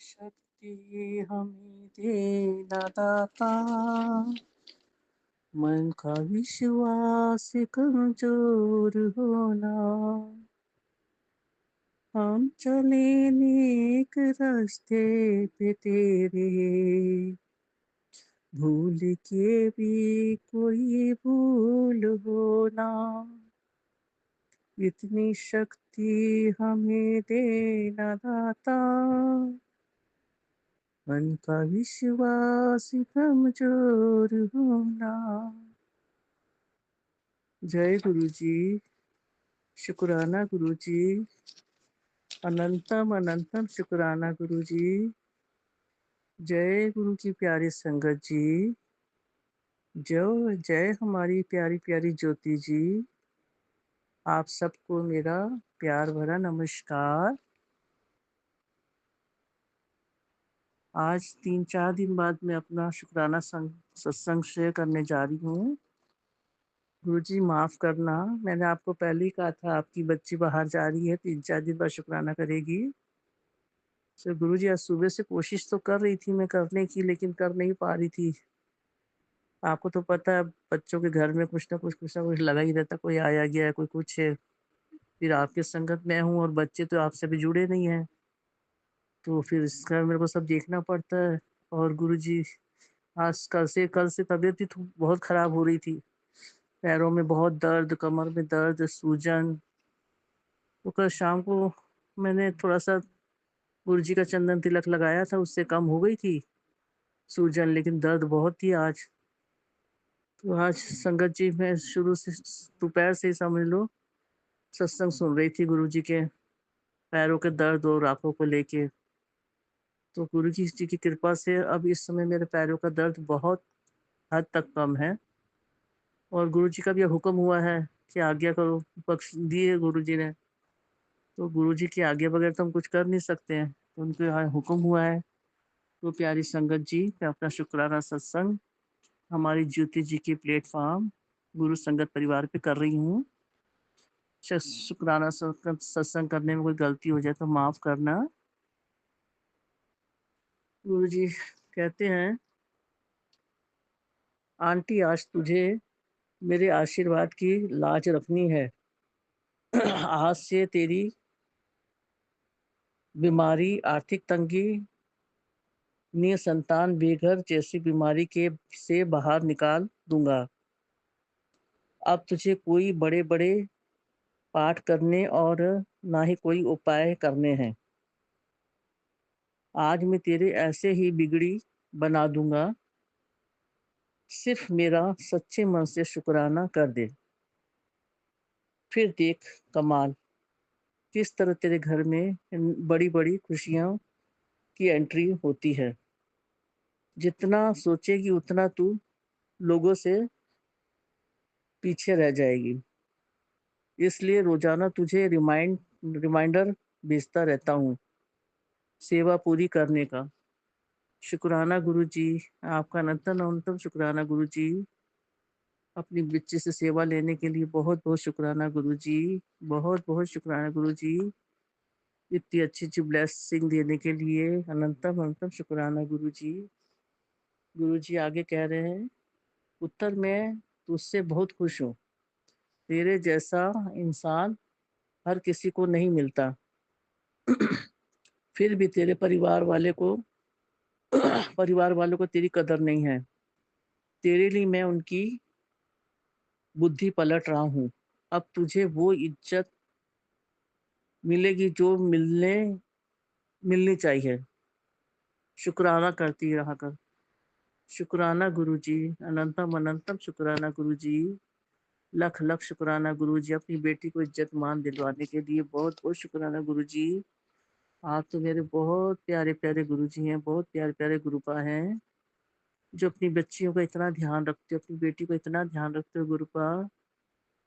शक्ति हमें देना दाता, मन का विश्वास कमजोर होना। हम चले नेक रास्ते पे तेरे, भूल के भी कोई भूल होना। इतनी शक्ति हमें देना दाता, मन का विश्वास कमजोर होना। जय गुरु जी। शुक्राना गुरु जी। अनंतम अनंतम शुक्राना गुरु जी। जय गुरु की प्यारी संगत जी। जय जय हमारी प्यारी प्यारी ज्योति जी। आप सबको मेरा प्यार भरा नमस्कार। आज 3-4 दिन बाद मैं अपना शुक्राना सत्संग शेयर करने जा रही हूँ। गुरुजी माफ करना, मैंने आपको पहले ही कहा था आपकी बच्ची बाहर जा रही है, 3-4 दिन बाद शुक्राना करेगी। तो गुरुजी आज सुबह से कोशिश तो कर रही थी मैं करने की, लेकिन कर नहीं पा रही थी। आपको तो पता है बच्चों के घर में कुछ ना कुछ लगा ही रहता, कोई आया गया है, कोई कुछ है। फिर आपके संगत में हूँ और बच्चे तो आपसे भी जुड़े नहीं हैं, तो फिर इसका मेरे को सब देखना पड़ता है। और गुरुजी आज कल से तबीयत भी बहुत खराब हो रही थी। पैरों में बहुत दर्द, कमर में दर्द, सूजन। तो कल शाम को मैंने थोड़ा-सा गुरुजी का चंदन तिलक लगाया था, उससे कम हो गई थी सूजन, लेकिन दर्द बहुत थी आज। तो आज संगत जी मैं शुरू से दोपहर से ही समझ लो सत्संग सुन रही थी गुरुजी के, पैरों के दर्द और आँखों को लेके। तो गुरुजी की कृपा से अब इस समय मेरे पैरों का दर्द बहुत हद तक कम है। और गुरुजी का भी अब हुक्म हुआ है कि आज्ञा करो, बख्श दी है गुरुजी ने। तो गुरुजी की आज्ञा बगैर तो हम कुछ कर नहीं सकते हैं। तो उनके यहाँ हुक्म हुआ है। तो प्यारी संगत जी, मैं अपना शुक्राना सत्संग हमारी ज्योति जी के प्लेटफ़ॉर्म गुरु संगत परिवार पे कर रही हूँ। शुक्राना सत्संग करने में कोई गलती हो जाए तो माफ़ करना। गुरुजी कहते हैं, आंटी आज तुझे मेरे आशीर्वाद की लाज रखनी है। आज से तेरी बीमारी, आर्थिक तंगी, निसंतान बेघर जैसी बीमारी के से बाहर निकाल दूँगा। अब तुझे कोई बड़े-बड़े पाठ करने और ना ही कोई उपाय करने हैं। आज मैं तेरे ऐसे ही बिगड़ी बना दूँगा, सिर्फ़ मेरा सच्चे मन से शुक्राना कर दे। फिर देख कमाल, किस तरह तेरे घर में बड़ी-बड़ी खुशियों की एंट्री होती है। जितना सोचेगी उतना तू लोगों से पीछे रह जाएगी। इसलिए रोज़ाना तुझे रिमाइंडर भेजता रहता हूँ, सेवा पूरी करने का। शुक्राना गुरुजी, आपका अनंतम शुक्राना गुरुजी। अपनी बच्ची से सेवा लेने के लिए बहुत-बहुत शुक्राना गुरुजी। बहुत-बहुत शुक्राना गुरुजी। इतनी अच्छी-अच्छी ब्लेसिंग देने के लिए अनंतम शुक्राना गुरुजी। गुरुजी आगे कह रहे हैं, उत्तर मैं तुझसे बहुत खुश हूँ। तेरे जैसा इंसान हर किसी को नहीं मिलता। फिर भी तेरे परिवार वालों को तेरी कदर नहीं है। तेरे लिए मैं उनकी बुद्धि पलट रहा हूँ। अब तुझे वो इज़्ज़त मिलेगी जो मिलनी चाहिए। शुक्राना करती रहा कर। शुक्राना गुरुजी, अनंतम शुक्राना गुरुजी। लख-लख शुक्राना गुरुजी, अपनी बेटी को इज़्ज़त-मान दिलवाने के लिए बहुत-बहुत शुक्राना गुरुजी। आप तो मेरे बहुत प्यारे-प्यारे गुरुजी हैं, बहुत प्यारे-प्यारे गुरुपा हैं, जो अपनी बच्चियों का इतना ध्यान रखते हो, अपनी बेटी को इतना ध्यान रखते हो गुरुपा।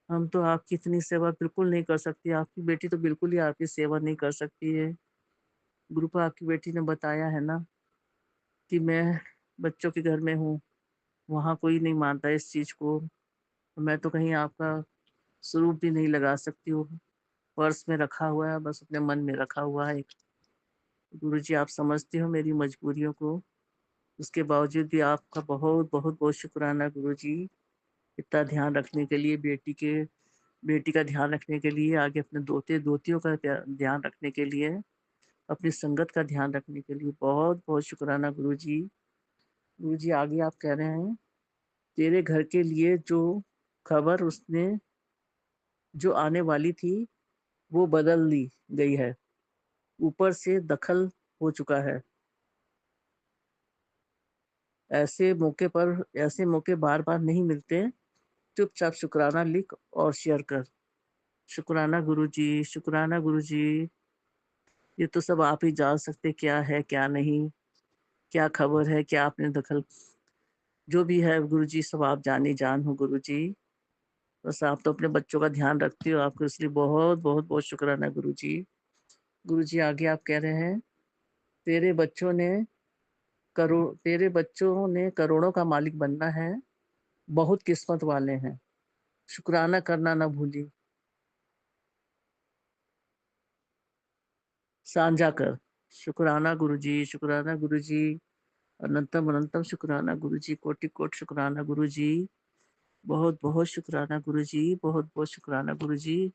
हम तो आपकी इतनी सेवा बिल्कुल नहीं कर सकते, आपकी बेटी तो बिल्कुल ही आपकी सेवा नहीं कर सकती है। गुरुपा आपकी बेटी ने बताया है ना कि मैं बच्चों के घर में हूँ, वहाँ कोई नहीं मानता इस चीज़ को। मैं तो कहीं आपका स्वरूप भी नहीं लगा सकती हूँ, पर्स में रखा हुआ है, बस अपने मन में रखा हुआ है। गुरुजी आप समझते हो मेरी मजबूरियों को, उसके बावजूद भी आपका बहुत-बहुत शुक्राना गुरुजी। इतना ध्यान रखने के लिए, बेटी का ध्यान रखने के लिए, आगे अपने दोतियों का ध्यान रखने के लिए, अपनी संगत का ध्यान रखने के लिए बहुत-बहुत शुक्राना गुरुजी। गुरुजी आगे आप कह रहे हैं, तेरे घर के लिए जो खबर उसने जो आने वाली थी, वो बदल दी गई है। ऊपर से दखल हो चुका है। ऐसे मौके बार-बार नहीं मिलते। चुपचाप शुकराना लिख और शेयर कर। शुकराना गुरुजी, शुकराना गुरुजी। ये तो सब आप ही जान सकते क्या है, क्या नहीं, क्या खबर है, क्या आपने दखल जो भी है गुरुजी सब आप जान हो गुरुजी। बस आप तो अपने बच्चों का ध्यान रखते हो, आपको इसलिए बहुत शुक्राना गुरुजी। गुरुजी आगे आप कह रहे हैं, तेरे बच्चों ने तेरे बच्चों ने करोड़ों का मालिक बनना है, बहुत किस्मत वाले हैं। शुकराना करना ना भूलिए। साझा कर। शुकराना गुरुजी, शुकराना गुरुजी। अनंतम अनंतम शुकराना गुरुजी, कोटि-कोटि शुकराना गुरुजी। बहुत-बहुत शुकराना गुरुजी, बहुत-बहुत शुकराना गुरुजी।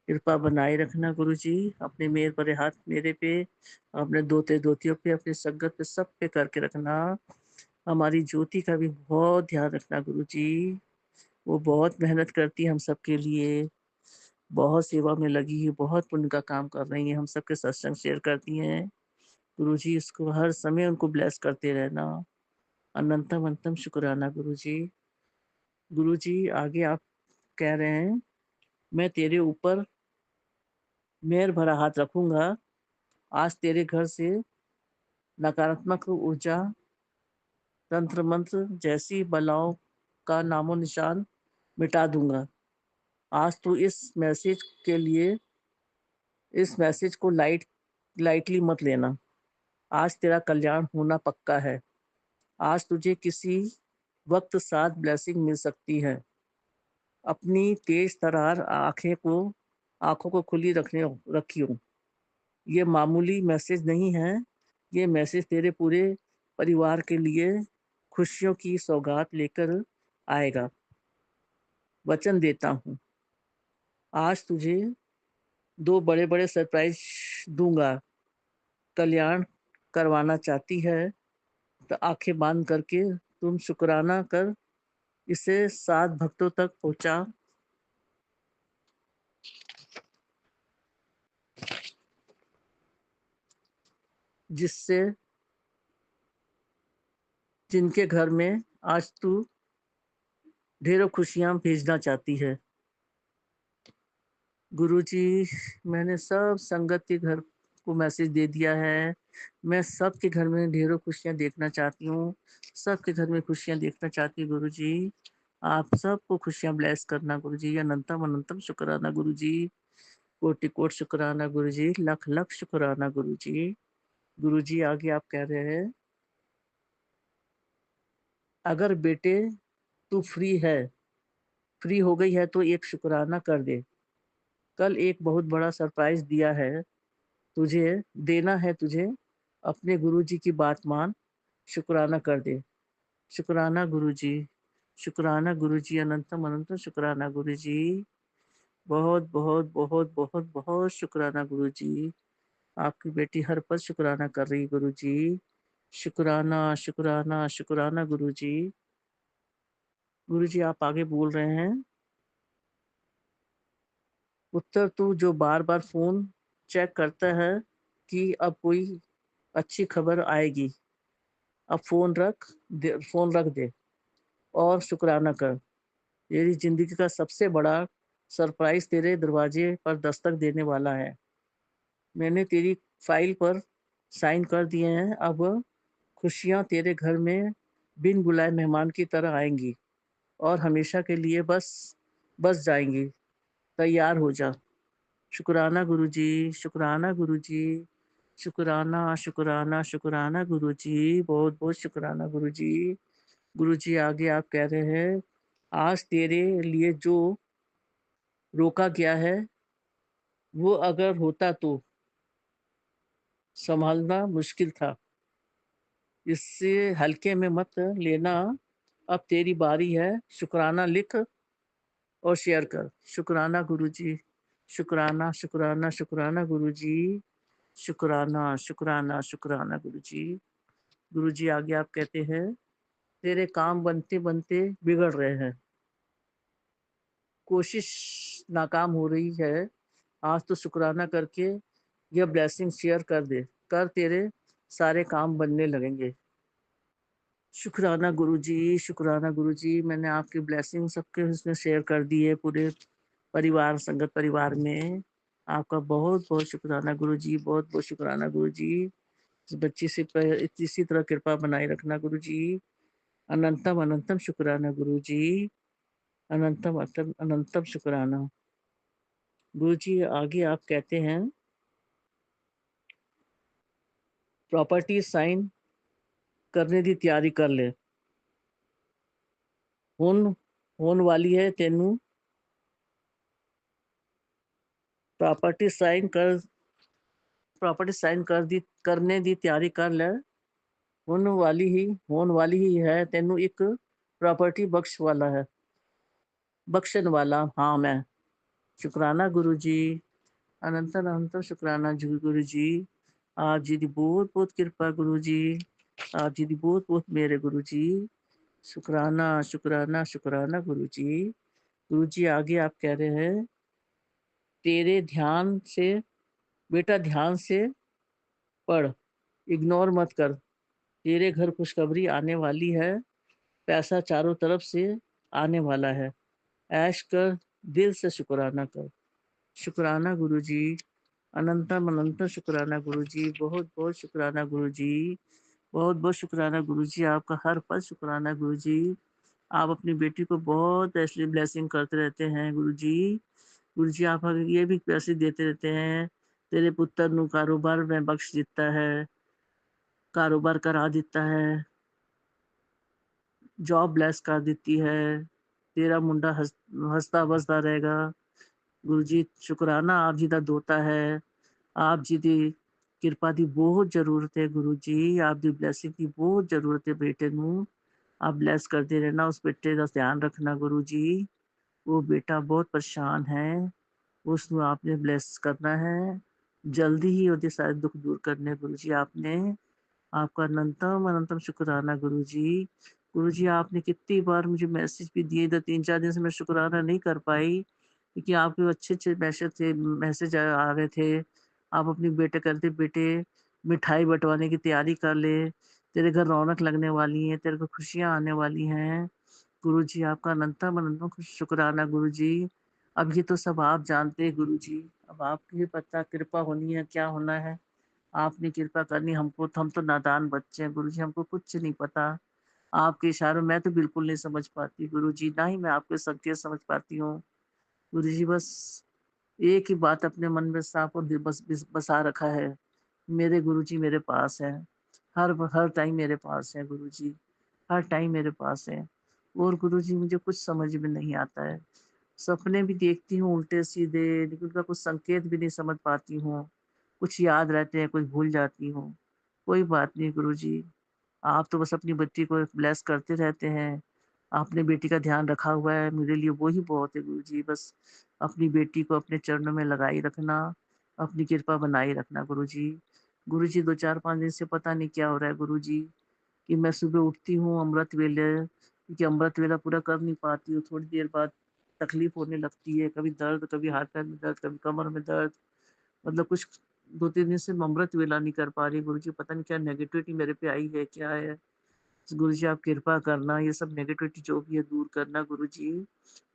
कृपा बनाए रखना गुरुजी, अपने मेहर भरे हाथ मेरे पे, अपने दोते-दोतियों पे, अपनी संगत पे, सब पे करके रखना। हमारी ज्योति का भी बहुत ध्यान रखना गुरुजी। वो बहुत मेहनत करती है हम सबके लिए, बहुत सेवा में लगी है, बहुत पुण्य का काम कर रही हैं, हम सबके सत्संग शेयर करती हैं। गुरुजी उसको हर समय उनको ब्लेस करते रहना। अनंतम अनंतम शुक्राना गुरुजी। गुरुजी आगे आप कह रहे हैं, मैं तेरे ऊपर मेहर भरा हाथ रखूँगा। आज तेरे घर से नकारात्मक ऊर्जा, तंत्र मंत्र जैसी बलाओं का नामो-निशान मिटा दूँगा। आज तू इस मैसेज को लाइटली मत लेना। आज तेरा कल्याण होना पक्का है। आज तुझे किसी वक़्त साथ ब्लेसिंग मिल सकती है। अपनी तेज तर्रार आँखों को खुली रखियो। ये मामूली मैसेज नहीं है, ये मैसेज तेरे पूरे परिवार के लिए खुशियों की सौगात लेकर आएगा। वचन देता हूँ, आज तुझे 2 बड़े-बड़े सरप्राइज़ दूँगा। कल्याण करवाना चाहती है, तो आँखें बंद करके तुम शुकराना कर इसे 7 भक्तों तक पहुँचा, जिससे जिनके घर में आज तू ढेरों खुशियाँ भेजना चाहती है। गुरुजी, मैंने सब संगत के घर को मैसेज दे दिया है। मैं सबके घर में ढेरों खुशियाँ देखना चाहती हूँ। सबके घर में खुशियाँ देखना चाहती हूँ गुरुजी। आप सबको खुशियाँ ब्लेस करना गुरुजी। अनंतम अनंतम शुक्राना गुरुजी। कोटि-कोटि शुक्राना गुरुजी। लख-लख शुक्राना गुरुजी। गुरुजी आगे आप कह रहे हैं, अगर बेटे तू फ्री हो गई है तो एक शुकराना कर दे। कल एक बहुत बड़ा सरप्राइज़ देना है तुझे। अपने गुरुजी की बात मान, शुकराना कर दे। शुकराना गुरुजी, शुकराना गुरुजी, अनंतम अनंतम शुकराना गुरुजी। बहुत शुकराना गुरुजी। आपकी बेटी हर पल शुकराना कर रही है गुरुजी। शुकराना, शुकराना, शुकराना गुरुजी। गुरुजी आप आगे बोल रहे हैं, उत्तर तू जो बार-बार फ़ोन चेक करता है कि अब कोई अच्छी खबर आएगी। अब फ़ोन रख दे और शुकराना कर। तेरी ज़िंदगी का सबसे बड़ा सरप्राइज़ तेरे दरवाजे पर दस्तक देने वाला है। मैंने तेरी फ़ाइल पर साइन कर दिए हैं, अब खुशियाँ तेरे घर में बिन बुलाए मेहमान की तरह आएँगी और हमेशा के लिए बस जाएँगी। तैयार हो जा। शुकराना गुरुजी, शुकराना गुरुजी। शुकराना, शुकराना, शुकराना गुरुजी। बहुत-बहुत शुकराना गुरुजी। गुरुजी आगे आप कह रहे हैं, आज तेरे लिए जो रोका गया है, वो अगर होता तो सँभालना मुश्किल था। इससे हल्के में मत लेना, अब तेरी बारी है, शुकराना लिख और शेयर कर। शुकराना गुरुजी, शुकराना, शुकराना, शुकराना गुरुजी, शुकराना, शुकराना, शुकराना गुरुजी। गुरुजी आगे आप कहते हैं, तेरे काम बनते-बनते बिगड़ रहे हैं। कोशिश नाकाम हो रही है, आज तो शुकराना करके यह ब्लेसिंग शेयर कर दे, कर तेरे सारे काम बनने लगेंगे। शुकराना गुरुजी, शुकराना गुरुजी, मैंने आपकी ब्लेसिंग सबके उसमें शेयर कर दी है पूरे परिवार, संगत परिवार में। आपका बहुत-बहुत शुकराना गुरुजी, बहुत-बहुत शुकराना गुरुजी। इस बच्ची से इसी तरह कृपा बनाए रखना गुरुजी। अनंतम अनंतम शुकराना गुरुजी, अनंतम अतम अनंतम शुकराना। गुरुजी आगे आप कहते हैं, प्रॉपर्टी साइन करने की तैयारी कर ले। ਹੁਣ होने वाली है तेनू प्रॉपर्टी साइन कर प्रॉपर्टी साइन करने की तैयारी कर ले। होने वाली ही है तेनू एक प्रॉपर्टी बख्शण वाला हाँ मैं। शुकराना गुरु जी, अनंतर अनंतर शुकराना जी गुरु जी। आप जी दी बहुत बहुत कृपा गुरु जी, आप जी दी बहुत बहुत मेरे गुरु जी। शुकराना शुकराना शुकराना गुरु जी। गुरु जी आगे आप कह रहे हैं, तेरे ध्यान से बेटा ध्यान से पढ़, इग्नोर मत कर। तेरे घर खुशखबरी आने वाली है, पैसा चारों तरफ से आने वाला है। ऐश कर, दिल से शुकराना कर। शुकराना गुरुजी, अनंतम अनंत शुकराना गुरुजी, बहुत-बहुत शुकराना गुरुजी, बहुत-बहुत शुकराना गुरुजी, आपका हर पल शुकराना गुरुजी। आप अपनी बेटी को बहुत ऐसी ब्लेसिंग करते रहते हैं गुरुजी। गुरुजी आप हमें ये भी पैसे देते रहते हैं, तेरे पुत्र नु कारोबार में बख्श दिता है, कारोबार करा दिता है, जॉब ब्लेस कर ਦਿੱਤੀ है, तेरा मुंडा हँसता बसदा रहेगा। गुरु जी शुकराना आप जी ਦਾ ਦੋਤਾ ਹੈ। आप जी ਦੀ ਕਿਰਪਾ ਦੀ ਬਹੁਤ ਜ਼ਰੂਰਤ ਹੈ ਗੁਰੂ ਜੀ, ਆਪ ਦੀ ਬਲੇਸਿੰਗ ਦੀ ਬਹੁਤ ਜ਼ਰੂਰਤ ਹੈ ਬੇਟੇ ਨੂੰ। आप ब्लेस करते रहना, उस बेटे का ध्यान रखना गुरु जी। वो बेटा बहुत परेशान है, उसको आपने ब्लेस करना है। जल्दी ही ਉਹਦੇ ਸਾਰੇ दुख दूर करने गुरु जी आपने। आपका अनंतम अनंतम शुक्राना गुरुजी। गुरुजी आपने कितनी बार मुझे मैसेज भी दिए थे, 3-4 दिन से मैं शुक्राना नहीं कर पाई, क्योंकि आपके अच्छे-अच्छे मैसेज आ रहे थे। आप अपनी बेटे कहते बेटे मिठाई बँटवाने की तैयारी कर ले, तेरे घर रौनक लगने वाली है, तेरे को खुशियाँ आने वाली हैं। गुरुजी आपका अनंतम अनंतम शुक्राना गुरुजी। अब ये तो सब आप जानते हैं गुरुजी, अब आपकी भी पता कृपा होनी है, क्या होना है। आपने कृपा करनी हमको, तो हम तो नादान बच्चे हैं गुरुजी, हमको कुछ नहीं पता। आपके इशारों मैं तो बिल्कुल नहीं समझ पाती गुरुजी, ना ही मैं आपके संकेत समझ पाती हूँ। गुरुजी बस एक ही बात अपने मन में साफ और बसा रखा है, मेरे गुरुजी मेरे पास हैं। हर टाइम मेरे पास हैं गुरुजी, हर टाइम मेरे पास हैं। और गुरुजी मुझे कुछ समझ में नहीं आता है। सपने भी देखती हूँ उल्टे-सीधे, लेकिन उनका कुछ संकेत भी नहीं समझ पाती हूँ। कुछ याद रहते हैं, कुछ भूल जाती हूँ। कोई बात नहीं गुरुजी, आप तो बस अपनी बच्ची को ब्लेस करते रहते हैं। आपने बेटी का ध्यान रखा हुआ है, मेरे लिए वो ही बहुत है गुरुजी। बस अपनी बेटी को अपने चरणों में लगाए रखना, अपनी कृपा बनाए रखना गुरुजी। गुरुजी 2-4-5 दिन से पता नहीं क्या हो रहा है गुरुजी, कि मैं सुबह उठती हूँ अमृत वेले, क्योंकि अमृत वेला पूरा कर नहीं पाती हूँ, थोड़ी देर बाद तकलीफ होने लगती है, कभी दर्द, कभी हाथ-पैर में दर्द, कभी कमर में दर्द। मतलब कुछ 2-3 दिन से मैं अमृत वेला नहीं कर पा रही गुरुजी, पता नहीं क्या नेगेटिविटी मेरे पे आई है, क्या है? गुरुजी आप कृपा करना, ये सब नेगेटिविटी जो भी है दूर करना गुरुजी,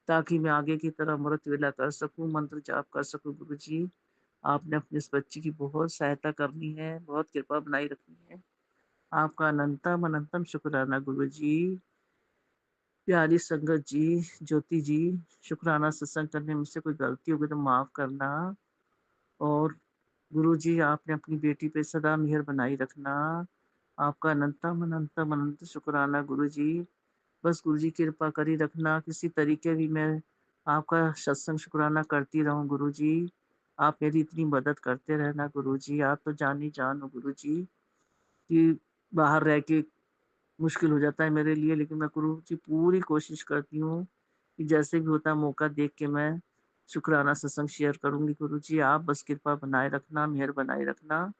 ताकि मैं आगे की तरह अमृत वेला कर सकूँ, मंत्र जाप कर सकूँ गुरुजी। आपने अपनी इस बच्ची की बहुत सहायता करनी है, बहुत कृपा बनाई रखनी है। आपका अनंतम अनंतम शुक्राना गुरुजी। प्यारी संगत जी, ज्योति जी, शुक्राना सत्संग करने में मुझसे कोई गलती हो गई तो माफ़ करना। और गुरुजी आपने अपनी बेटी पे सदा मेहर बनाई रखना। आपका अनंतम अनंतम अनंत शुक्राना गुरुजी। बस गुरुजी कृपा कर ही रखना, किसी तरीके भी मैं आपका सत्संग शुक्राना करती रहूँ गुरुजी। आप मेरी इतनी मदद करते रहना गुरुजी। आप तो जान ही जान हो गुरुजी कि बाहर रह के मुश्किल हो जाता है मेरे लिए, लेकिन मैं गुरुजी पूरी कोशिश करती हूँ कि जैसे भी होता है मौका देख के मैं शुक्राना सत्संग शेयर करूँगी गुरुजी। आप बस कृपा बनाए रखना, मेहर बनाए रखना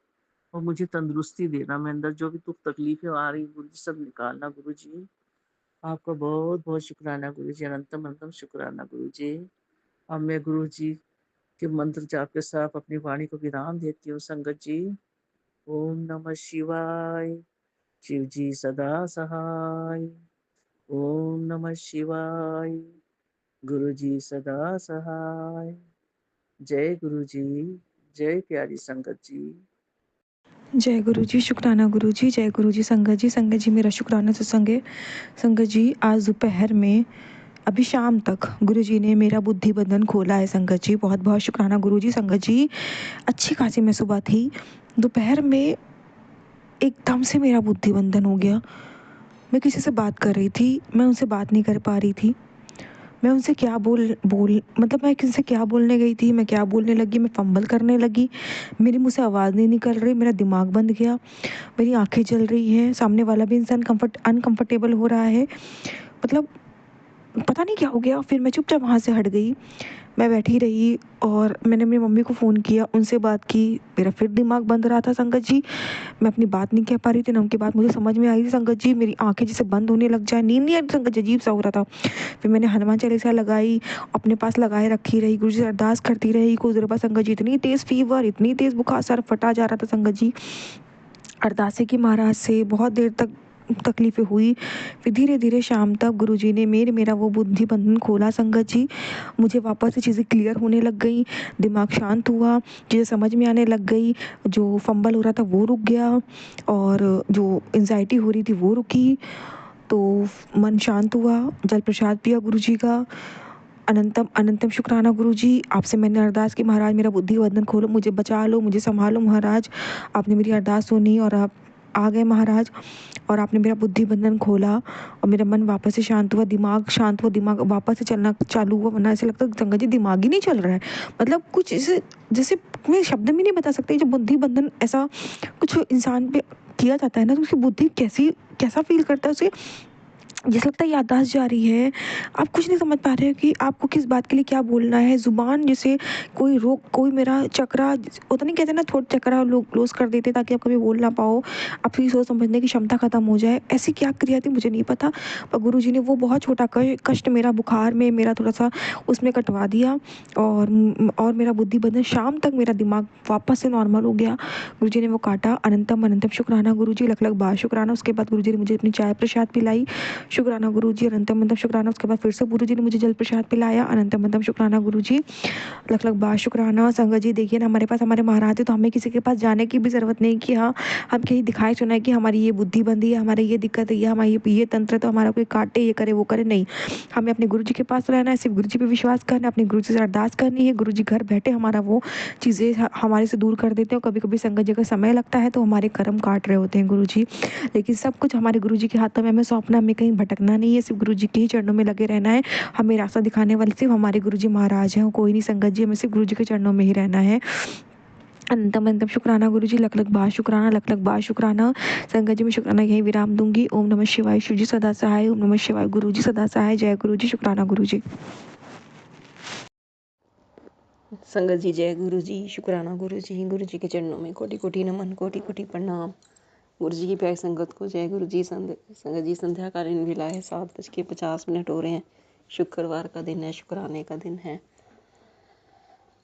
और मुझे तंदुरुस्ती देना। मेरे अंदर जो भी दुःख तकलीफ़ें आ रही गुरुजी सब निकालना गुरुजी। आपका बहुत-बहुत शुक्राना गुरुजी, अनंतम-अनंतम शुक्राना गुरुजी। अब मैं गुरुजी के मंत्र जाप के साथ अपनी वाणी को विराम देती हूँ संगत जी। ओम नमः शिवाय, शिव जी सदा सहाय। ओम नमः शिवाय, गुरु जी सदा सहाय। जय गुरु जी, जय प्यारी संगत जी। जय गुरु जी, शुक्राना गुरु जी, जय गुरु जी, संगत जी मेरा शुक्राना सत्संग है। संगत जी आज दोपहर में अभी शाम तक गुरु जी ने मेरा बुद्धि बंधन खोला है संगत जी, बहुत बहुत शुक्राना गुरु जी। संगत जी अच्छी खासी मैं सुबह थी, दोपहर में एकदम से मेरा बुद्धि बंधन हो गया। मैं किसी से बात कर रही थी, मैं उनसे बात नहीं कर पा रही थी। मैं उनसे क्या बोल मतलब मैं किसी से क्या बोलने गई थी, मैं क्या बोलने लगी, मैं फंबल करने लगी, मेरे मुँह से आवाज़ नहीं निकल रही, मेरा दिमाग बंद गया, मेरी आँखें जल रही हैं, सामने वाला भी इंसान अनकंफर्टेबल हो रहा है। मतलब पता नहीं क्या हो गया। फिर मैं चुपचाप वहाँ से हट गई, मैं बैठी रही और मैंने मेरी मम्मी को फ़ोन किया, उनसे बात की, मेरा फिर दिमाग बंद रहा था संगत जी। मैं अपनी बात नहीं कह पा रही थी, ना उनकी बात मुझे समझ में आई थी संगत जी। मेरी आँखें जैसे बंद होने लग जाए, नींद नहीं आ रही संगत जी, अजीब सा हो रहा था। फिर मैंने हनुमान चालीसा लगाई, अपने पास लगाए रखी रही, गुरु जी से अरदास करती रही कुछ देर बाद संगत जी। इतनी तेज़ फीवर, इतनी तेज़ बुखार, सर फटा जा रहा था संगत जी। अरदासे की महाराज से बहुत देर तक तकलीफ़ें हुई। फिर धीरे धीरे शाम तक गुरुजी ने मेरा वो बुद्धि बंधन खोला संगत जी। मुझे वापस से चीज़ें क्लियर होने लग गई, दिमाग शांत हुआ, चीज़ें समझ में आने लग गई, जो फंबल हो रहा था वो रुक गया और जो एंजाइटी हो रही थी वो रुकी। तो मन शांत हुआ, जल प्रसाद पिया गुरुजी का। अनंतम अनंतम शुक्राना गुरुजी, आपसे मैंने अरदास की महाराज मेरा बुद्धि बंधन खोलो, मुझे बचा लो, मुझे संभालो महाराज। आपने मेरी अरदास सुनी और आप आ गए महाराज और आपने मेरा बुद्धि बंधन खोला और मेरा मन वापस से शांत हुआ, दिमाग शांत हुआ, दिमाग वापस से चलना चालू हुआ। वरना ऐसे लगता है संगत जी दिमाग ही नहीं चल रहा है। मतलब कुछ ऐसे जैसे मैं शब्द में नहीं बता सकती, जब बुद्धि बंधन ऐसा कुछ इंसान पे किया जाता है ना तो उसकी बुद्धि कैसा फील करता है उसे। जैसे लगता है याददाश्त जा रही है, आप कुछ नहीं समझ पा रहे हो कि आपको किस बात के लिए क्या बोलना है। ज़ुबान जैसे कोई मेरा चक्रा होता नहीं, कहते ना थोड़ा चक्रा लोग क्लोज कर देते ताकि आप कभी बोल ना पाओ, आपकी सोच समझने की क्षमता खत्म हो जाए। ऐसी क्या क्रिया थी मुझे नहीं पता, पर गुरुजी ने वो बहुत छोटा कष्ट मेरा बुखार में मेरा थोड़ा सा उसमें कटवा दिया और मेरा बुद्धि बंधन शाम तक मेरा दिमाग वापस से नॉर्मल हो गया। गुरुजी ने वो काटा। अनंतम अनंतम शुक्राना गुरुजी, लख लख बार शुक्राना। उसके बाद गुरुजी ने मुझे अपनी चाय प्रसाद पिलाई, शुक्राना गुरुजी, अनंतम अनंतम शुक्राना। उसके बाद फिर से गुरुजी ने मुझे जल प्रसाद पिलाया, अनंतम अनंतम शुक्राना गुरुजी, लख लख बार शुक्राना। संगत जी देखिए ना, हमारे पास हमारे महाराज है तो हमें किसी के पास जाने की भी ज़रूरत नहीं कि हाँ हम कहीं दिखाए सुनाए कि हमारी ये बुद्धि बंदी है, हमारी ये दिक्कत है, ये हमारी ये तंत्र है तो हमारा कोई काटे, ये करे वो करे, नहीं। हमें अपने गुरु जी के पास रहना है, सिर्फ गुरु जी पे विश्वास करना है, अपने गुरु जी से अरदास करनी है। गुरु जी घर बैठे हमारा वो चीज़ें हमारे से दूर कर देते हैं। कभी कभी संगत जी का समय लगता है तो हमारे कर्म काट रहे होते हैं गुरु जी, लेकिन सब कुछ हमारे गुरु जी के हाथों में हमें सौंपना, हमें कहीं भटकना नहीं है, सिर्फ गुरु जी के ही चरणों में लगे रहना है। हमें रास्ता दिखाने वाले सिर्फ हमारे गुरु जी महाराज हैं, कोई नहीं संगत जी, हमें सिर्फ गुरु जी के चरणों में ही रहना है। अनंतम अनंतम शुक्राना गुरु जी, लख लख बार शुक्राना, लख लख बार शुक्राना। संगत जी मैं शुक्राना यहीं विराम दूंगी। ओम नमः शिवाय, शिव जी सदा सहाय। ओम नमः शिवाय, गुरु जी सदा सहाय। जय गुरु जी, शुक्राना गुरु जी। संगत जी जय गुरु जी, शुक्राना गुरु जी के चरणों में कोटि कोटि नमन, कोटि कोटि प्रणाम। गुरु जी की प्यारी संगत को जय गुरु जी। संगत जी संध्याकालीन विला है, 7:50 हो रहे हैं। शुक्रवार का दिन है, शुक्राने का दिन है।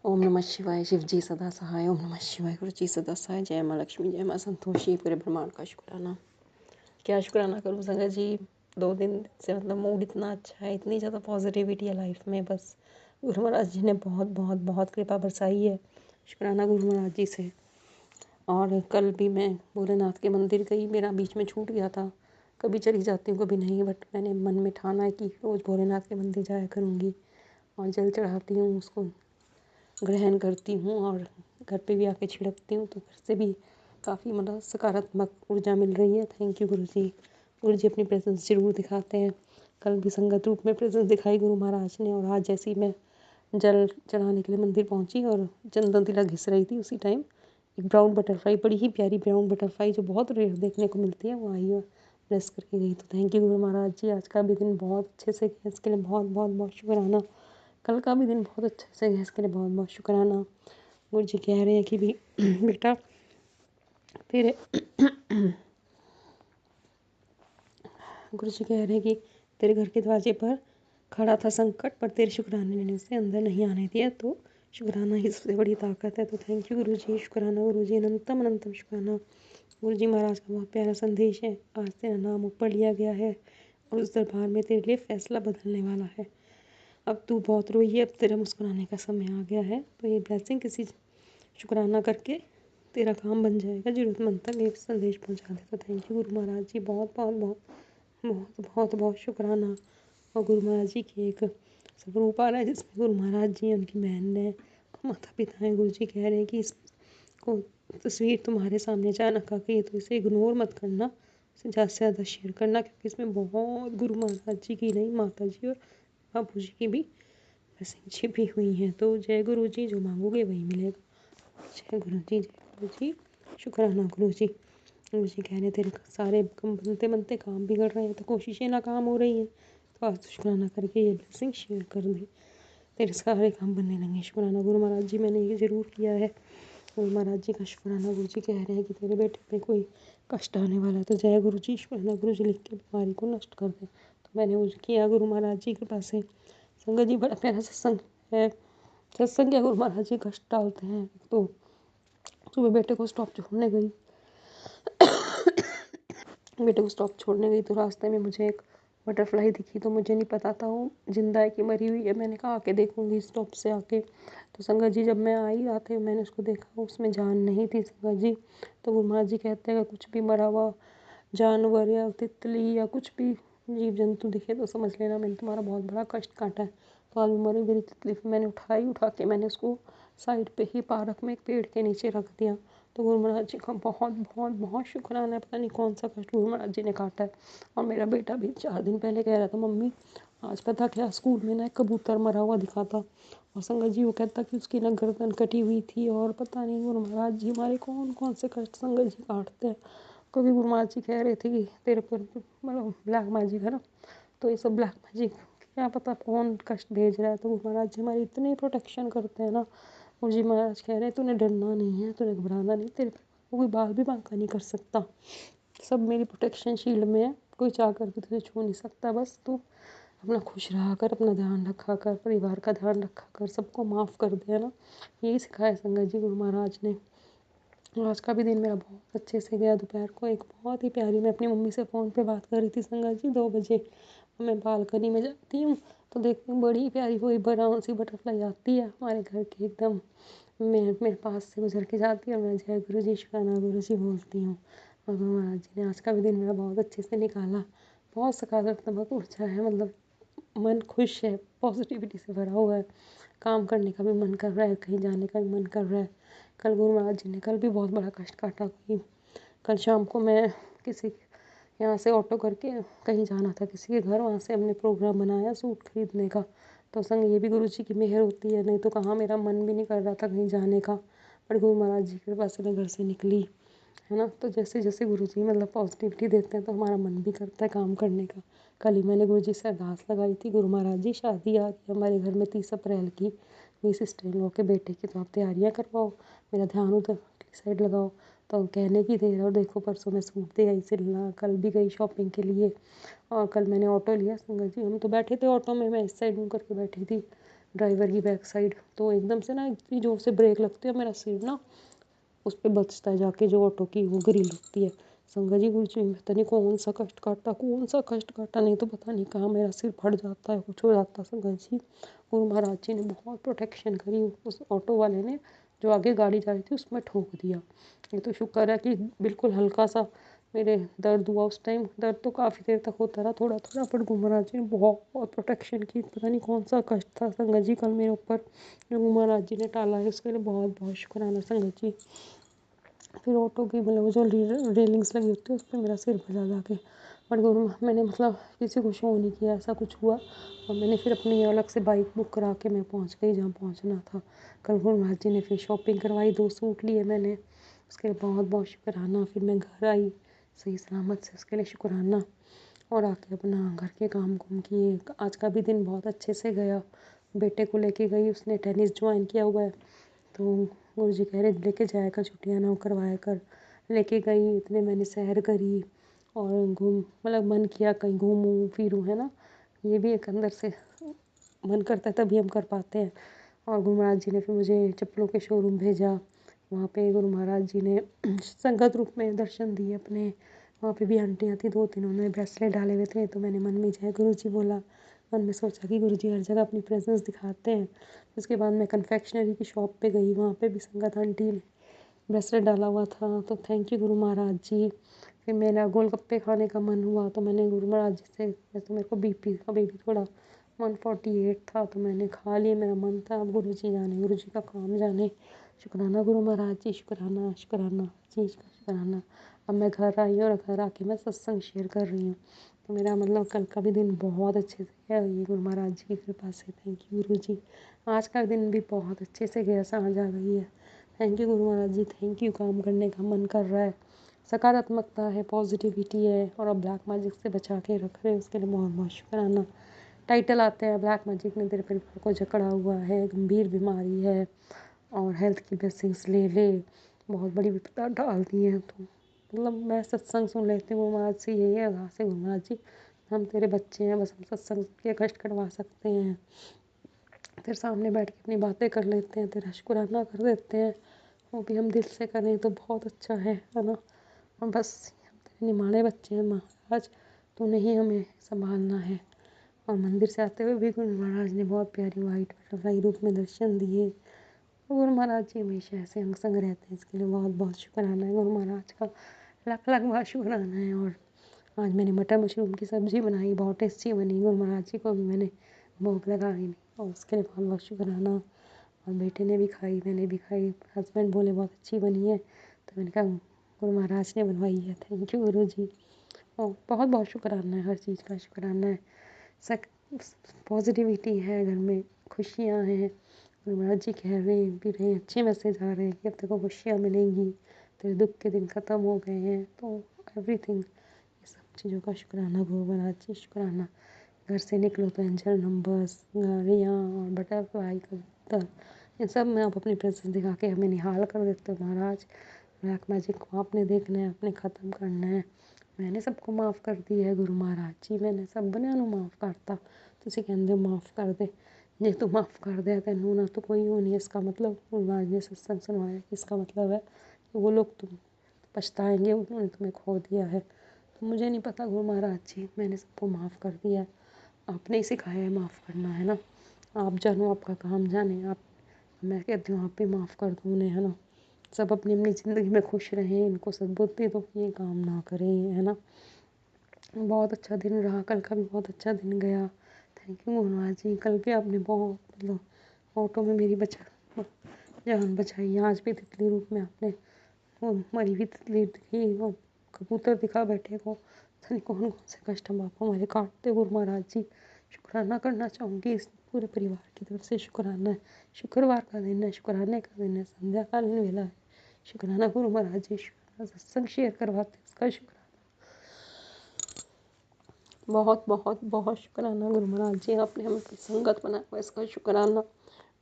ओम नमः शिवाय, शिव जी सदा सहाय। ओम नमः शिवाय, गुरु जी सदा सहाय। जय माँ लक्ष्मी, जय माँ संतोषी, पूरे ब्रह्मांड का शुक्राना। क्या शुक्राना करूँ संगत जी, 2 दिन से मतलब मूड इतना अच्छा है, इतनी ज़्यादा पॉजिटिविटी है लाइफ में। बस गुरु महाराज जी ने बहुत बहुत बहुत कृपा बरसाई है। शुक्राना गुरु महाराज जी से। और कल भी मैं भोलेनाथ के मंदिर गई, मेरा बीच में छूट गया था, कभी चली जाती हूँ कभी नहीं, बट मैंने मन में ठाना है कि रोज़ भोलेनाथ के मंदिर जाया करूँगी और जल चढ़ाती हूँ, उसको ग्रहण करती हूँ और घर पे भी आके छिड़कती हूँ, तो घर से भी काफ़ी मतलब सकारात्मक ऊर्जा मिल रही है। थैंक यू गुरु जी। गुरु जी अपनी प्रेजेंस जरूर दिखाते हैं। कल भी संगत रूप में प्रेजेंस दिखाई गुरु महाराज ने, और आज जैसी मैं जल चढ़ाने के लिए मंदिर पहुंची और चंदन तिलक घिस रही थी। उसी टाइम एक ब्राउन बटरफ्लाई, बड़ी ही प्यारी ब्राउन बटरफ्लाई जो बहुत रेयर देखने को मिलती है, वो आई और ब्लेस करके गई। तो थैंक यू गुरु महाराज जी, आज का भी दिन बहुत अच्छे से गया, इसके लिए बहुत बहुत बहुत शुक्राना। कल का भी दिन बहुत अच्छे से गया, इसके लिए बहुत बहुत शुक्राना। गुरु जी कह रहे हैं कि भी बेटा तेरे गुरु जी कह रहे हैं कि तेरे घर के दरवाजे पर खड़ा था संकट, पर तेरे शुक्राने ने उसे अंदर नहीं आने दिया। तो शुक्राना ही सबसे बड़ी ताकत है। तो थैंक यू गुरु जी, शुक्राना गुरु जी, अनंतम अनंतम शुक्राना। गुरु जी महाराज का बहुत प्यारा संदेश है। आज तेरा नाम ऊपर लिया गया है और उस दरबार में तेरे लिए फैसला बदलने वाला है। अब तू बहुत रोई है, अब तेरा मुस्कुराने का समय आ गया है। तो ये ब्लेसिंग किसी शुक्राना करके तेरा काम बन जाएगा, जरूरतमंद तक ये संदेश पहुंचा दे। तो थैंक यू गुरु महाराज जी, बहुत बहुत बहुत बहुत बहुत बहुत शुक्राना। और गुरु महाराज जी की एक स्वरूप आ रहा है जिसमें गुरु महाराज जी, उनकी बहन है, माता पिता हैं। गुरु जी कह रहे हैं कि इसको तस्वीर तुम्हारे सामने अचानक आ गई है तो इसे इग्नोर मत करना, इसे ज़्यादा से ज़्यादा शेयर करना, क्योंकि इसमें बहुत गुरु महाराज जी की नहीं, माता जी और बापू जी की भी ब्लेसिंग छिपी हुई हैं। तो जय गुरु जी, जो मांगोगे वही मिलेगा। जय गुरु जी, जय गुरु जी, शुक्राना गुरु जी। गुरु जी कह रहे हैं तेरे सारे बनते बनते काम बिगड़ रहे हैं तो कोशिशें नाकाम हो रही हैं, तो आज शुक्राना करके ये ब्लेसिंग शेयर कर दे, तेरे सारे काम बनने लगे। शुक्राना गुरु महाराज जी, मैंने ये ज़रूर किया है। गुरु महाराज जी का शुक्राना। गुरु जी कह रहे हैं कि तेरे बेटे पे कोई कष्ट आने वाला है तो जय गुरु जी, शुक्राना गुरु जी, लिख के बीमारी को नष्ट कर दे। तो मैंने वो किया गुरु महाराज जी के पास से। संगत जी बड़ा प्यारा सत्संग है, सत्संग क्या गुरु महाराज जी कष्ट डालते हैं। तो सुबह बेटे को स्टॉप छोड़ने गई, बेटे को स्टॉप छोड़ने गई तो रास्ते में मुझे एक बटरफ्लाई दिखी। तो मुझे नहीं पता था वो जिंदा है कि मरी हुई है। मैंने कहा आके देखूंगी स्टॉप से आके। तो संगत जी जब मैं आई आते मैंने उसको देखा, उसमें जान नहीं थी संगत जी। तो गुरु महाराज जी कहते हैं कुछ भी मरा हुआ जानवर या तितली या कुछ भी जीव जंतु दिखे तो समझ लेना मैंने तुम्हारा बहुत बड़ा कष्ट काटा है। तो आज मरी मेरी तितली मैंने उठा के मैंने उसको साइड पे ही पार्क में एक पेड़ के नीचे रख दिया। तो गुरु महाराज जी का बहुत बहुत बहुत शुक्राना है। पता नहीं कौन सा कष्ट गुरु महाराज जी ने काटा है। और मेरा बेटा भी 4 दिन पहले कह रहा था मम्मी आज पता क्या स्कूल में ना एक कबूतर मरा हुआ दिखा था। और संगत जी वो कहता कि उसकी ना गर्दन कटी हुई थी। और पता नहीं गुरु महाराज जी हमारे कौन कौन से कष्ट संगत जी काटते हैं। कभी गुरु महाराज जी कह रहे थे कि तेरे पर मतलब ब्लैक मैजिक है ना, तो ये सब ब्लैक मैजिक क्या पता कौन कष्ट भेज रहा है। तो गुरु महाराज जी हमारी इतनी प्रोटेक्शन करते हैं ना। गुरु जी महाराज कह रहे हैं तूने डरना नहीं है, तूने घबराना नहीं, तेरे पर कोई बाल भी बांका नहीं कर सकता, सब मेरी प्रोटेक्शन शील्ड में है, कोई चाह कर भी तुझे छू नहीं सकता। बस तू अपना खुश रहा कर, अपना ध्यान रखा कर, परिवार का ध्यान रखा कर, सबको माफ़ कर देना, यही सिखाया संगत जी गुरु महाराज ने। आज का भी दिन मेरा बहुत अच्छे से गया। दोपहर को एक बहुत ही प्यारी, मैं अपनी मम्मी से फ़ोन पे बात कर रही थी संगत जी 2 बजे। मैं बालकनी में जाती हूँ तो देखती हूँ बड़ी प्यारी कोई ब्राउन सी बटरफ्लाई आती है हमारे घर के एकदम मेरे पास से गुजर के जाती है और मैं जय गुरु जी शुक्राना गुरु जी बोलती हूँ। और गुरु महाराज जी ने आज का भी दिन मेरा बहुत अच्छे से निकाला। बहुत सकारात्मक ऊर्जा है, मतलब मन खुश है, पॉजिटिविटी से भरा हुआ है। काम करने का भी मन कर रहा है, कहीं जाने का भी मन कर रहा है। कल गुरु महाराज जी ने कल भी बहुत बड़ा कष्ट काटा कि कल शाम को मैं किसी यहाँ से ऑटो करके कहीं जाना था किसी के घर, वहाँ से हमने प्रोग्राम बनाया सूट खरीदने का। तो संग ये भी गुरु जी की मेहर होती है, नहीं तो कहाँ मेरा मन भी नहीं कर रहा था कहीं जाने का, पर गुरु महाराज जी के पास से मैं घर से निकली, है ना। तो जैसे जैसे गुरु जी मतलब पॉजिटिविटी देते हैं तो हमारा मन भी करता है काम करने का। कल ही मैंने गुरु जी से अरदास लगाई थी, गुरु महाराज जी शादी आ रही है हमारे घर में 30 अप्रैल की, मेरी सिस्टर इन लॉ के बेटे की, तो आप तैयारियाँ करवाओ, मेरा ध्यान उधर की साइड लगाओ। तो कहने की देर और देखो परसों मैं सूट दे आई सिलना, कल भी गई शॉपिंग के लिए। और कल मैंने ऑटो लिया संगत जी, हम तो बैठे थे ऑटो में, मैं इस साइड मुँह करके बैठी थी ड्राइवर की बैक साइड। तो एकदम से ना इतनी जोर से ब्रेक लगती है, मेरा सिर ना उस पर बचता है जाके, जो ऑटो की वो ग्रिल होती है। संगत जी गुरु जी पता नहीं कौन सा कष्ट काटा, कौन सा कष्ट काटा, नहीं तो पता नहीं कहाँ मेरा सिर फट जाता है, कुछ हो जाता। संगत जी गुरु महाराज जी ने बहुत प्रोटेक्शन करी। उस ऑटो वाले ने जो आगे गाड़ी जा रही थी उसमें ठोक दिया। ये तो शुक्र है कि बिल्कुल हल्का सा मेरे दर्द हुआ उस टाइम, दर्द तो काफ़ी देर तक होता रहा थोड़ा थोड़ा, पर गुरु महाराज जी ने बहुत प्रोटेक्शन की। पता नहीं कौन सा कष्ट था संगत जी कल मेरे ऊपर, जो गुरु महाराज जी ने टाला है, उसके लिए बहुत बहुत शुक्राना संगत जी। फिर ऑटो की मतलब जो रेलिंग्स लगी होती है उस पर मेरा सिर बजा जाके। बट गुरु मैंने मतलब किसी को शो नहीं किया ऐसा कुछ हुआ। और मैंने फिर अपनी अलग से बाइक बुक करा के मैं पहुँच गई जहाँ पहुँचना था। कल गुरु महाराज जी ने फिर शॉपिंग करवाई, 2 सूट लिए मैंने, उसके लिए बहुत बहुत शुक्राना। फिर मैं घर आई सही सलामत से, उसके लिए शुक्राना। और आके अपना घर के काम कुम किए। आज का भी दिन बहुत अच्छे से गया। बेटे को लेके गई, उसने टेनिस ज्वाइन किया हुआ है, तो गुरु जी कह रहे लेके जाया कर, छुट्टियाँ ना करवाया कर। लेके गई, इतने मैंने सैर करी और घूम मतलब मन किया कहीं घूमूं फिरूं, है ना। ये भी एक अंदर से मन करता है, तभी हम कर पाते हैं। और गुरु महाराज जी ने फिर मुझे चप्पलों के शोरूम भेजा। वहाँ पे गुरु महाराज जी ने संगत रूप में दर्शन दिए अपने। वहाँ पे भी आंटियाँ थी 2-3, उन्होंने ब्रेसलेट डाले हुए थे, तो मैंने मन में जय गुरु जी बोला। मन में सोचा कि गुरु जी हर जगह अपनी प्रेजेंस दिखाते हैं। उसके बाद मैं कन्फेक्शनरी की शॉप पे गई, वहाँ पे भी संगत आंटी ने ब्रेसलेट डाला हुआ था, तो थैंक यू गुरु महाराज जी। फिर मेरा गोलगप्पे खाने का मन हुआ, तो मैंने गुरु महाराज जी से, वैसे मेरे को बीपी का भी थोड़ा 148 था, तो मैंने खा लिए, मेरा मन था। अब गुरु जी जाने, गुरु जी का काम जाने। शुक्राना गुरु महाराज जी, शुक्राना शुक्राना चीज़ का शुक्राना। अब मैं घर आई और घर आके मैं सत्संग शेयर कर रही हूँ। तो मेरा मतलब कल का भी दिन बहुत अच्छे से गया, ये गुरु महाराज जी की कृपा से। थैंक यू गुरु जी। आज का दिन भी बहुत अच्छे से गया, सांझ आ गई है। Thank you Guru Maharaj ji, thank you. काम करने का मन कर रहा है, सकारात्मकता है, पॉजिटिविटी है, और अब ब्लैक मैजिक से बचा के रख रहे हैं, उसके लिए बहुत बहुत शुक्राना। टाइटल आते हैं, ब्लैक मैजिक ने तेरे परिवार को जकड़ा हुआ है, गंभीर बीमारी है और हेल्थ की ब्लेसिंग्स ले ले, बहुत बड़ी विपदा डाल दी है। तो मतलब मैं सत्संग सुन लेती हूँ, गुरु महाराज से यही अरदास है, गुरु महाराज जी हम तेरे बच्चे हैं, बस हम सत्संग के कष्ट कटवा सकते हैं, तेरे सामने बैठ के अपनी बातें कर लेते हैं, तेरा शुक्राना कर देते हैं, वो भी हम दिल से करें तो बहुत अच्छा है ना। और बस हम तेरे निमाने बच्चे हैं महाराज, तूने ही हमें संभालना है। और मंदिर से आते हुए भी गुरु महाराज ने बहुत प्यारी वाइट बटरफ्लाई रूप में दर्शन दिए। गुरु महाराज जी हमेशा ऐसे अंग संग रहते हैं, इसके लिए बहुत बहुत शुक्राना है गुरु महाराज का, लाख लाख बहुत शुक्राना है। और आज मैंने मटर मशरूम की सब्ज़ी बनाई, बहुत टेस्टी बनी। गुरु महाराज जी को भी मैंने भोग लगाई और उसके लिए बहुत बहुत शुक्राना। और बेटे ने भी खाई, मैंने भी खाई, हस्बैंड बोले बहुत अच्छी बनी है, तो मैंने कहा गुरु महाराज ने बनवाई है, थैंक यू गुरु जी। और बहुत बहुत शुक्राना है, हर चीज़ का शुक्राना है। सक पॉजिटिविटी है घर में, खुशियाँ हैं। गुरु महाराज जी कह रहे हैं भी रहे, अच्छे मैसेज आ रहे हैं कि अब तेरे को खुशियाँ मिलेंगी, तेरे दुख के दिन ख़त्म हो गए हैं। तो एवरीथिंग, ये सब चीज़ों का शुक्राना गुरु महाराज जी, शुक्राना। घर से निकलो तो एंजल नंबर्स, गाड़ियाँ और बटरफ्लाई, कबूतर, इन सब में आप अपनी प्रेजेंस दिखा के हमें निहाल कर देते हो महाराज। ब्लैक मैजिक को आपने देखना है, आपने ख़त्म करना है। मैंने सबको माफ़ कर दी है गुरु महाराज जी, मैंने सब बनिया माफ़ करता, तुझे कहते माफ़ कर दे, जे तू माफ़ कर दे तेनू ना तो कोई हो नहीं। इसका मतलब गुरु महाराज ने सत्संग सुनवाया, इसका मतलब है कि वो लोग तुम पछताएंगे, उन्होंने तुम्हें खो दिया है। तो मुझे नहीं पता गुरु महाराज जी, मैंने सबको माफ़ कर दिया है, आपने ही सिखाया है माफ़ करना, है ना। आप जानो, आपका काम जाने। आप, मैं कहती हूँ आप भी माफ़ कर दो उन्हें, है ना। सब अपनी अपनी ज़िंदगी में खुश रहें, इनको सद्बुद्धि दो कि ये काम ना करें, है ना। बहुत अच्छा दिन रहा, कल का भी बहुत अच्छा दिन गया। थैंक यू गुरु महाराज जी। कल भी आपने बहुत मतलब ऑटो में मेरी जान बचाई। आज भी तितली रूप में आपने वो मरी हुई तितली दिखी और कबूतर दिखा बैठे को, पता नहीं कौन कौन से कष्ट हम आप हमारे काटते गुरु महाराज जी। शुक्राना करना चाहूँगी इस पूरे परिवार की तरफ से, शुक्राना है। शुक्रवार का दिन है, शुक्राने का दिन है, संध्याकालीन वेला है। शुक्राना गुरु महाराज जी, शुक्राना सत्संग शेयर करवाते उसका शुक्राना, बहुत बहुत बहुत शुक्राना गुरु महाराज जी, आपने हमें कोई संगत बनाया हुआ, इसका शुक्राना।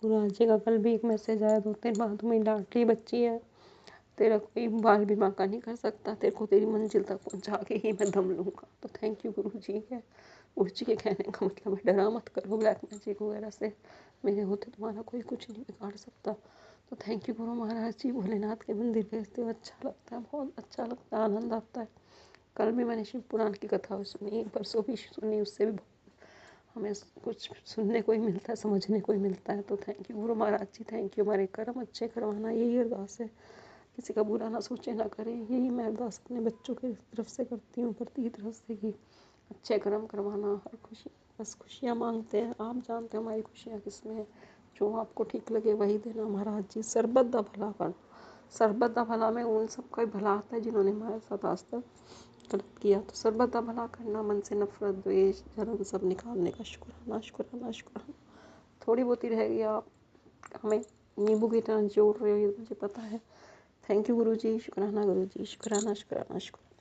गुरु महाराज जी का कल भी एक मैसेज आया, 2-3 बार तुम्हें लाडली बच्ची है, तेरा कोई बाल बीमा का नहीं कर सकता, तेरे को तेरी मंजिल तक पहुंचा के ही मैं दम लूँगा। तो थैंक यू गुरु जी है। गुरु जी के कहने का मतलब है डरा मत करो ब्लैक मैजिक वगैरह से, मेरे होते तुम्हारा कोई कुछ नहीं बिगाड़ सकता। तो थैंक यू गुरु महाराज जी। भोलेनाथ के मंदिर भेजते हुए अच्छा लगता है, बहुत अच्छा लगता है, आनंद आता है। कल भी मैंने शिव पुराण की कथा सुनी, परसों भी सुनी, उससे भी हमें कुछ सुनने को ही मिलता है, समझने को ही मिलता है। तो thank you Guru Maharaj ji, thank you. हमारे कर्म अच्छे करवाना, यही अरदास है, किसी का बुरा ना सोचे ना करें, यही मैं अरदास अपने बच्चों की तरफ से करती हूँ, करती की तरफ से कि अच्छे कर्म करवाना, हर खुशी, बस खुशियाँ मांगते हैं। आप जानते हो हमारी खुशियाँ किसमें हैं, जो आपको ठीक लगे वही देना महाराज जी। सरबत दा भला करना, सरबत दा भला में उन सबका भला आता है जिन्होंने हमारे साथ आज तक गलत किया तो सर्वदा भला करना, मन से नफरत, द्वेष, जलन सब निकालने का। शुक्राना शुक्राना शुक्राना। थोड़ी बहुत ही रह गई, आप हमें नींबू की तरह जोड़ रहे हो, ये मुझे पता है। थैंक यू गुरुजी, शुक्राना गुरुजी, शुक्राना शुक्राना शुक्राना।